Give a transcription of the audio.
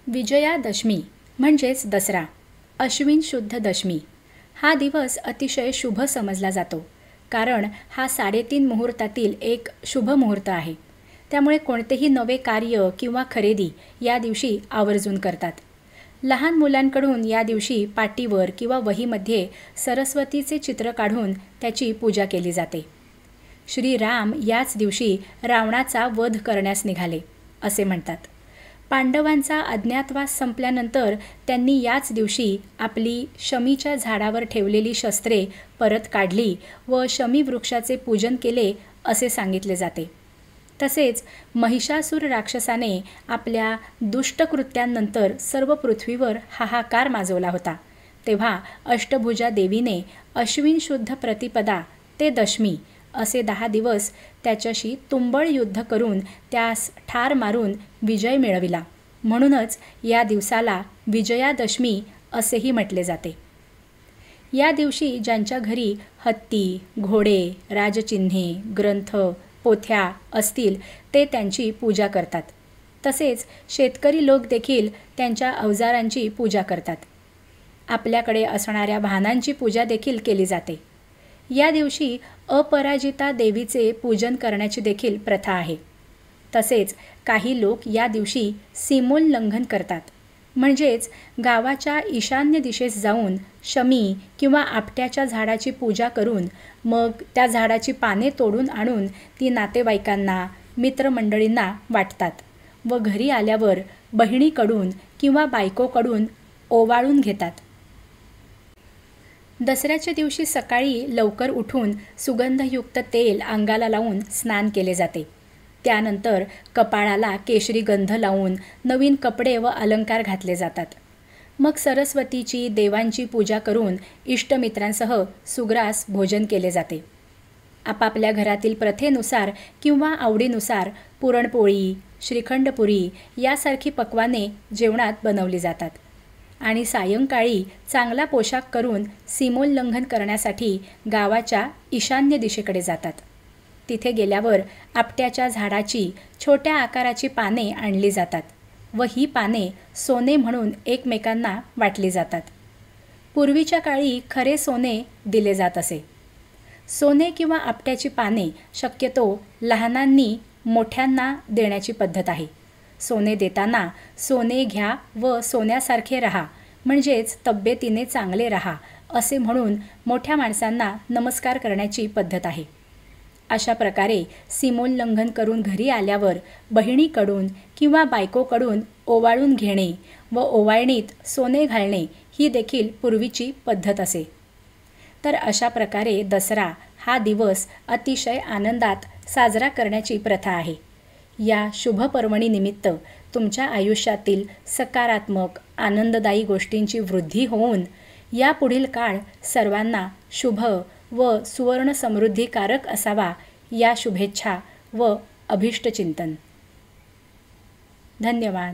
विजयादशमी म्हणजेच दसरा, अश्विन शुद्ध दशमी हा दिवस अतिशय शुभ समजला जातो. कारण हा 3.5 मुहूर्तातील एक शुभ मुहूर्त आहे. त्यामुळे कोणतेही नवे कार्य किंवा खरेदी या दिवशी आवर्जून करतात. लहान मुलांकडून या दिवशी पाटीवर किंवा वहीमध्ये सरस्वतीचे चित्र काढून त्याची पूजा केली जाते. श्रीराम याच दिवशी रावणाचा वध करण्यास निघाले असे म्हणतात. पांडवांचा अज्ञातवास संपल्यानंतर त्यांनी याच दिवशी आपली शमीच्या झाडावर ठेवलेली शस्त्रे परत काढली व शमी वृक्षाचे पूजन केले असे सांगितले जाते. तसेच महिषासूर राक्षसाने आपल्या दुष्टकृत्यांनंतर सर्व पृथ्वीवर हाहाकार माजवला होता. तेव्हा अष्टभुजा देवीने अश्विन शुद्ध प्रतिपदा ते दशमी असे 10 दिवस त्याच्याशी तुंबळ युद्ध करून त्यास ठार मारून विजय मिळविला. म्हणूनच या दिवसाला विजयादशमी असेही म्हटले जाते. या दिवशी ज्यांच्या घरी हत्ती, घोडे, राजचिन्हे, ग्रंथ, पोथ्या असतील ते त्यांची पूजा करतात. तसेच शेतकरी लोक देखील त्यांच्या अवजारांची पूजा करतात. आपल्याकडे असणाऱ्या वाहनांची पूजा देखील केली जाते. या दिवशी अपराजिता देवीचे पूजन करण्याची देखील प्रथा आहे. तसेच काही लोक या दिवशी सीमोल्लंघन करतात. म्हणजेच गावाच्या ईशान्य दिशेस जाऊन शमी किंवा आपट्याच्या झाडाची पूजा करून मग त्या झाडाची पाने तोडून आणून ती नातेवाईकांना, मित्रमंडळींना वाटतात व घरी आल्यावर बहिणीकडून किंवा बायकोकडून ओवाळून घेतात. दसऱ्याच्या दिवशी सकाळी लवकर उठून सुगंधयुक्त तेल अंगाला लावून स्नान केले जाते. त्यानंतर कपाळाला केशरी गंध लावून नवीन कपडे व अलंकार घातले जातात. मग सरस्वतीची, देवांची पूजा करून इष्टमित्रांसह सुग्रास भोजन केले जाते. आपापल्या घरातील प्रथेनुसार किंवा आवडीनुसार पुरणपोळी, श्रीखंडपुरी यासारखी पक्वाने जेवणात बनवली जातात. आणि सायंकाळी चांगला पोशाख करून सीमोल्लंघन करण्यासाठी गावाच्या ईशान्य दिशेकडे जातात. तिथे गेल्यावर आपट्याच्या झाडाची छोट्या आकाराची पाने आणली जातात व ही पाने सोने म्हणून एकमेकांना वाटली जातात. पूर्वीच्या काळी खरे सोने दिले जात असे. सोने किंवा आपट्याची पाने शक्यतो लहानांनी मोठ्यांना देण्याची पद्धत आहे. सोने देताना सोने घ्या व सोन्यासारखे राहा, म्हणजेच तब्येतीने चांगले राहा असे म्हणून मोठ्या माणसांना नमस्कार करण्याची पद्धत आहे. अशा प्रकारे सीमोल्लंघन करून घरी आल्यावर बहिणीकडून किंवा बायकोकडून ओवाळून घेणे व ओवाळणीत सोने घालणे ही देखील पूर्वीची पद्धत असे. तर अशा प्रकारे दसरा हा दिवस अतिशय आनंदात साजरा करण्याची प्रथा आहे. या शुभ पर्वणी निमित्त तुमच्या आयुष्यातील सकारात्मक, आनंददायी गोष्टींची वृद्धी होऊन यापुढील काळ सर्वांना शुभ व सुवर्ण समृद्धीकारक असावा या शुभेच्छा व अभिष्टचिंतन. धन्यवाद.